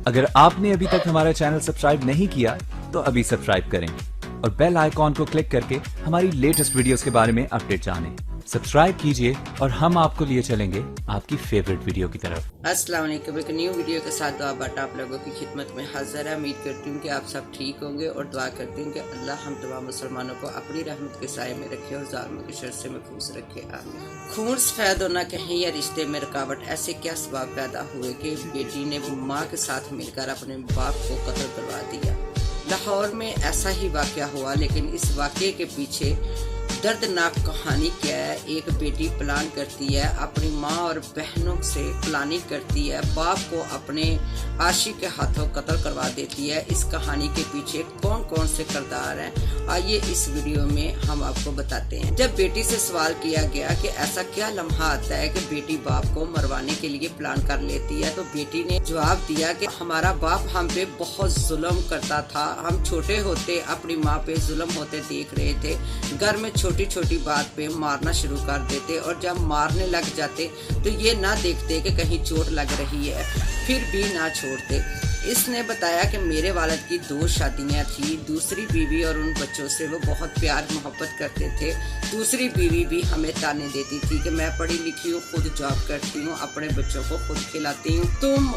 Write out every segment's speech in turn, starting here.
अगर आपने अभी तक हमारा चैनल सब्सक्राइब नहीं किया तो अभी सब्सक्राइब करें और बेल आइकॉन को क्लिक करके हमारी लेटेस्ट वीडियोस के बारे में अपडेट जानें। सब्सक्राइब कीजिए और हम आपको लिए चलेंगे आपकी फेवरेट वीडियो की तरफ। अस्सलाम वालेकुम। एक न्यू वीडियो के साथ दुआ बाटा आप लोगों की खिदमत में हाजिर है। उम्मीद करती हूँ कि आप सब ठीक होंगे और दुआ करती हूँ कि अल्लाह हम तमाम मुसलमानों को अपनी रहमत के साए में रखे और जालिमों के शर से महफूज रखे। आमीन। खून सफेद होना कहीं या रिश्ते में रुकावट, ऐसे क्या सबब पैदा हुए कि बेटी ने माँ के साथ मिलकर अपने बाप को कत्ल करवा दिया। लाहौर में ऐसा ही वाक़या हुआ, लेकिन इस वाक़े के पीछे दर्दनाक कहानी क्या है। एक बेटी प्लान करती है, अपनी माँ और बहनों से प्लानिंग करती है, बाप को अपने आशिक के हाथों कत्ल करवा देती है। इस कहानी के पीछे कौन कौन से किरदार हैं, आइए इस वीडियो में हम आपको बताते हैं। जब बेटी से सवाल किया गया कि ऐसा क्या लम्हा आता है कि बेटी बाप को मरवाने के लिए प्लान कर लेती है, तो बेटी ने जवाब दिया कि हमारा बाप हम पे बहुत जुल्म करता था। हम छोटे होते अपनी माँ पे जुल्म होते देख रहे थे। घर में छोटी छोटी बात पे मारना शुरू कर देते और जब मारने लग जाते तो ये ना देखते कि कहीं चोट लग रही है, फिर भी ना छोड़ते। इसने बताया कि मेरे वालिद की 2 शादियां थी। दूसरी बीवी और उन बच्चों से वो बहुत प्यार मोहब्बत करते थे। दूसरी बीवी भी हमें ताने देती थी कि मैं पढ़ी लिखी हूँ, खुद जॉब करती हूँ, अपने बच्चों को खुद खिलाती हूँ, तुम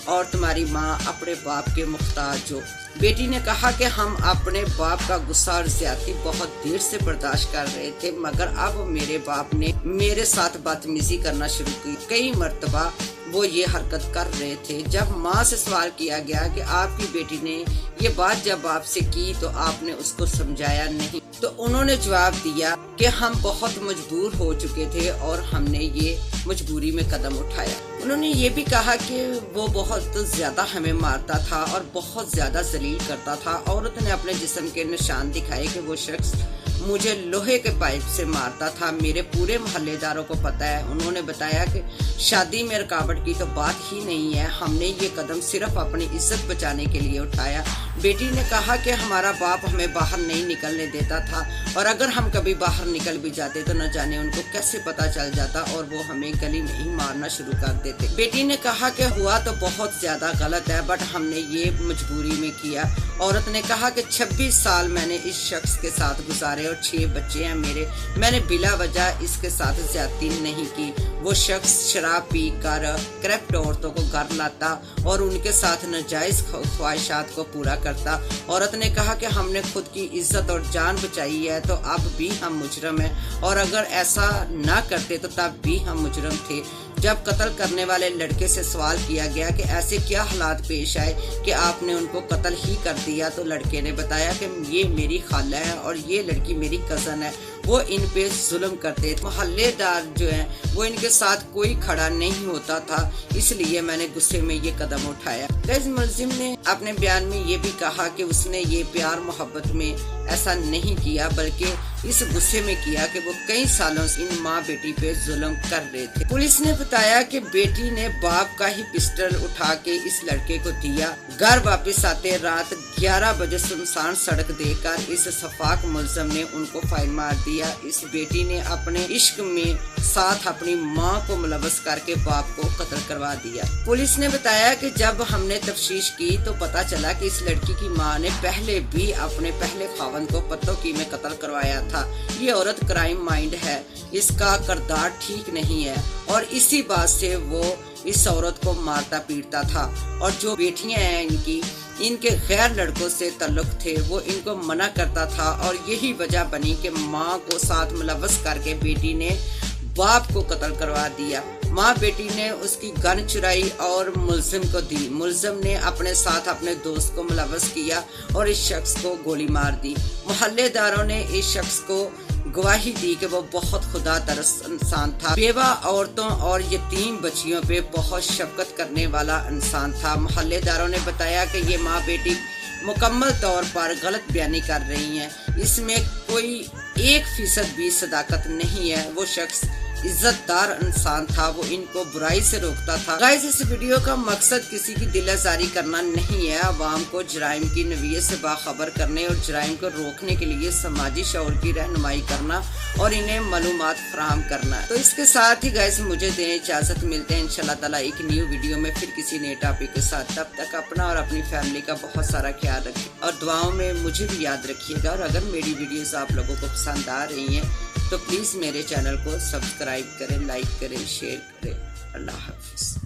और तुम्हारी माँ अपने बाप के मुख्ताज हो। बेटी ने कहा कि हम अपने बाप का गुस्सा और ज्यादती बहुत देर से बर्दाश्त कर रहे थे, मगर अब मेरे बाप ने मेरे साथ बदतमीजी करना शुरू की। कई मर्तबा वो ये हरकत कर रहे थे। जब माँ से सवाल किया गया कि आपकी बेटी ने ये बात जब आपसे की तो आपने उसको समझाया नहीं, तो उन्होंने जवाब दिया कि हम बहुत मजबूर हो चुके थे और हमने ये मजबूरी में कदम उठाया। उन्होंने ये भी कहा कि वो बहुत ज्यादा हमें मारता था और बहुत ज्यादा जलील करता था। औरत ने अपने जिस्म के निशान दिखाए कि वो शख्स मुझे लोहे के पाइप से मारता था, मेरे पूरे मोहल्लेदारों को पता है। उन्होंने बताया कि शादी में रुकावट की तो बात ही नहीं है, हमने ये कदम सिर्फ अपनी इज्जत बचाने के लिए उठाया। बेटी ने कहा कि हमारा बाप हमें बाहर नहीं निकलने देता था और अगर हम कभी बाहर निकल भी जाते तो न जाने उनको कैसे पता चल जाता और वो हमें गली में ही मारना शुरू कर देते। बेटी ने कहा कि हुआ तो बहुत ज्यादा गलत है, बट हमने ये मजबूरी में किया। औरत ने कहा कि 26 साल मैंने इस शख्स के साथ गुजारे और 6 बच्चे हैं मेरे। मैंने बिला वजह इसके साथ ज्यादती नहीं की। वो शख्स शराब पी कर करप्ट औरतों को घर लाता और उनके साथ नाजायज ख्वाहिशात को पूरा करता। औरत ने कहा कि हमने खुद की इज्जत और जान बचाई है तो अब भी हम मुजरम हैं, और अगर ऐसा ना करते तो तब भी हम मुजरम थे। जब कत्ल करने वाले लड़के से सवाल किया गया कि ऐसे क्या हालात पेश आए कि आपने उनको कत्ल ही कर दिया, तो लड़के ने बताया कि ये मेरी खाला है और ये लड़की मेरी कज़न है, वो इन पे जुल्म करते थे। मोहल्लेदार जो हैं वो इनके साथ कोई खड़ा नहीं होता था, इसलिए मैंने गुस्से में ये कदम उठाया। मुलजिम ने अपने बयान में ये भी कहा कि उसने ये प्यार मोहब्बत में ऐसा नहीं किया, बल्कि इस गुस्से में किया कि वो कई सालों से इन माँ बेटी पे जुल्म कर रहे थे। पुलिस ने बताया कि बेटी ने बाप का ही पिस्टल उठा के इस लड़के को दिया। घर वापस आते रात 11 बजे सुनसान सड़क देखकर इस सफाक मुलजिम ने उनको फाइन मार दिया। इस बेटी ने अपने इश्क में साथ अपनी माँ को मुलव्वस करके बाप को कत्ल करवा दिया। पुलिस ने बताया कि जब हमने तफ्तीश की तो पता चला कि इस लड़की की माँ ने पहले भी अपने पहले खावंद को पत्तों की में कत्ल करवाया था। ये औरत क्राइम माइंड है, इसका किरदार ठीक नहीं है और इसी बात से वो इस औरत को मारता पीटता था। और जो बेटियां हैं इनके गैर लड़कों से ताल्लुक थे, वो इनको मना करता था और यही वजह बनी कि माँ को साथ मुलव्वस करके बेटी ने बाप को कत्ल करवा दिया। माँ बेटी ने उसकी गन चुराई और मुलजिम को दी। मुलजिम ने अपने साथ अपने दोस्त को मुलव्वस किया और इस शख्स को गोली मार दी। मोहल्लेदारों ने इस शख्स को गवाही दी कि वो बहुत खुदा तरस इंसान था, बेवा औरतों और यतीम बच्चियों पे बहुत शफकत करने वाला इंसान था। मोहल्लेदारों ने बताया कि ये माँ बेटी मुकम्मल तौर पर गलत बयानी कर रही हैं, इसमें कोई 1% भी सदाकत नहीं है। वो शख्स इज्जतदार इंसान था, वो इनको बुराई से रोकता था। गाइस इस वीडियो का मकसद किसी की दिल आजारी करना नहीं है, अवाम को जराइम की नवीयत से बाखबर करने और जराइम को रोकने के लिए समाजी शऊर की रहनुमाई करना और इन्हें मालूमात फराहम करना है। तो इसके साथ ही गाइस मुझे दें इजाजत, मिलते हैं इंशाल्लाह ताला एक न्यू वीडियो में फिर किसी नए टॉपिक के साथ। तब तक अपना और अपनी फैमिली का बहुत सारा ख्याल रखें और दुआओं में मुझे भी याद रखिएगा। और अगर मेरी वीडियोस आप लोगों को पसंद आ रही हैं तो प्लीज़ मेरे चैनल को सब्सक्राइब करें, लाइक करें, शेयर करें। अल्लाह हाफिज़।